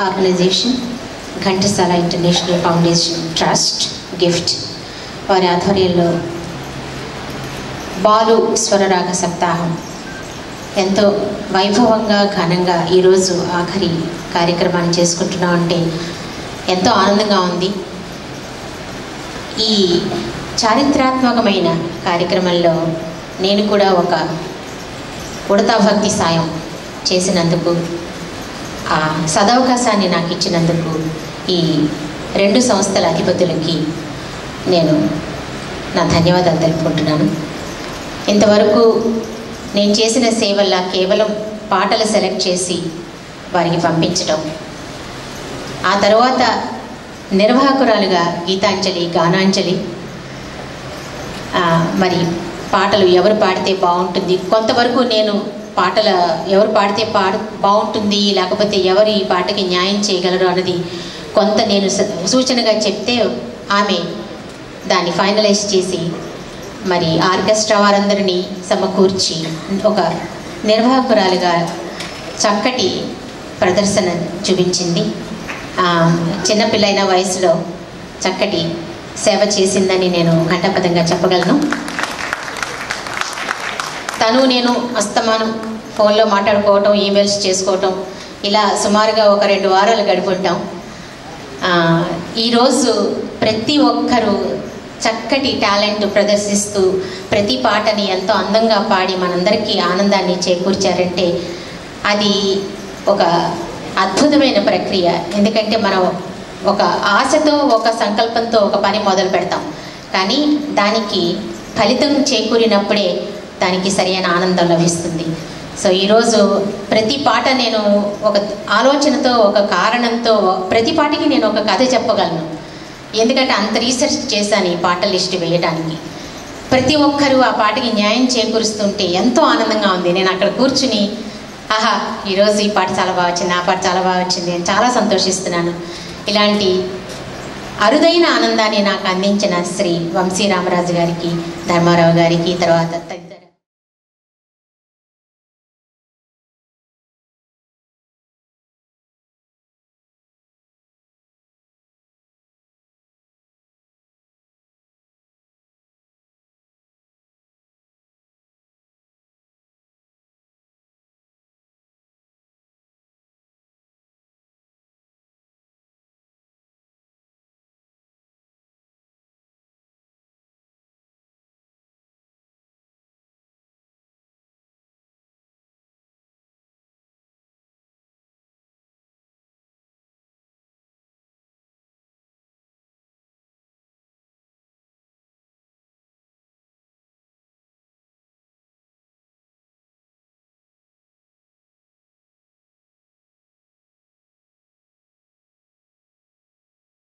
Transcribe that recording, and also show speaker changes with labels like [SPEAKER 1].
[SPEAKER 1] Organisation Ghantasala international foundation trust gift వారి ఆధ్వర్యంలో బాలు స్వరరాగ సప్తాహం ఎంతో వైభవంగా ఘనంగా ఈరోజు ఆఖరి కార్యక్రమాన్ని చేసుకుంటున్నాం అంటే ఎంతో ఆనందంగా ఉంది. ఈ చారిత్రాత్మకమైన కార్యక్రమంలో నేను కూడా ఒక ఉడతా భక్తి సాయం చేసినందుకు, ఆ సదవకాశాన్ని నాకు ఇచ్చినందుకు ఈ రెండు సంస్థల అధిపతులకి నేను నా ధన్యవాదాలు తెలుపుకుంటున్నాను. ఇంతవరకు నేను చేసిన సేవల్లా కేవలం పాటలు సెలెక్ట్ చేసి వారికి పంపించడం, ఆ తర్వాత నిర్వాహకురాలుగా గీతాంజలి, గానాంజలి, మరి పాటలు ఎవరు పాడితే బాగుంటుంది, కొంతవరకు నేను పాటల ఎవరు పాడితే బాగుంటుంది, లేకపోతే ఎవరు ఈ పాటకి న్యాయం చేయగలరు అన్నది కొంత నేను సూచనగా చెప్తే ఆమె దాన్ని ఫైనలైజ్ చేసి మరి ఆర్కెస్ట్రా వారందరినీ సమకూర్చి ఒక నిర్వాహకురాలుగా చక్కటి ప్రదర్శన చూపించింది. చిన్నపిల్లైన వయసులో చక్కటి సేవ చేసిందని నేను ఘంటాపదంగా చెప్పగలను. తను నేను అస్తమానం ఫోన్లో మాట్లాడుకోవటం, ఈమెయిల్స్ చేసుకోవటం, ఇలా సుమారుగా ఒక 2 వారాలు గడుపుంటాం. ఈరోజు ప్రతి ఒక్కరూ చక్కటి టాలెంట్ ప్రదర్శిస్తూ ప్రతి పాటని ఎంతో అందంగా పాడి మనందరికీ ఆనందాన్ని చేకూర్చారంటే అది ఒక అద్భుతమైన ప్రక్రియ. ఎందుకంటే మనం ఒక ఆశతో, ఒక సంకల్పంతో ఒక పని మొదలు పెడతాం, కానీ దానికి ఫలితం చేకూరినప్పుడే దానికి సరైన ఆనందం లభిస్తుంది. సో ఈరోజు ప్రతి పాట నేను ఒక ఆలోచనతో, ఒక కారణంతో, ప్రతి పాటకి నేను ఒక కథ చెప్పగలను. ఎందుకంటే అంత రీసెర్చ్ చేశాను ఈ పాట లిస్ట్ వేయడానికి. ప్రతి ఒక్కరూ ఆ పాటకి న్యాయం చేకూరుస్తుంటే ఎంతో ఆనందంగా ఉంది. నేను అక్కడ కూర్చుని ఆహా ఈరోజు ఈ పాట చాలా బాగా వచ్చింది, ఆ పాట చాలా బాగా వచ్చింది, నేను చాలా సంతోషిస్తున్నాను. ఇలాంటి అరుదైన ఆనందాన్ని నాకు అందించిన శ్రీ వంశీ రామరాజు గారికి, ధర్మారావు గారికి, తర్వాత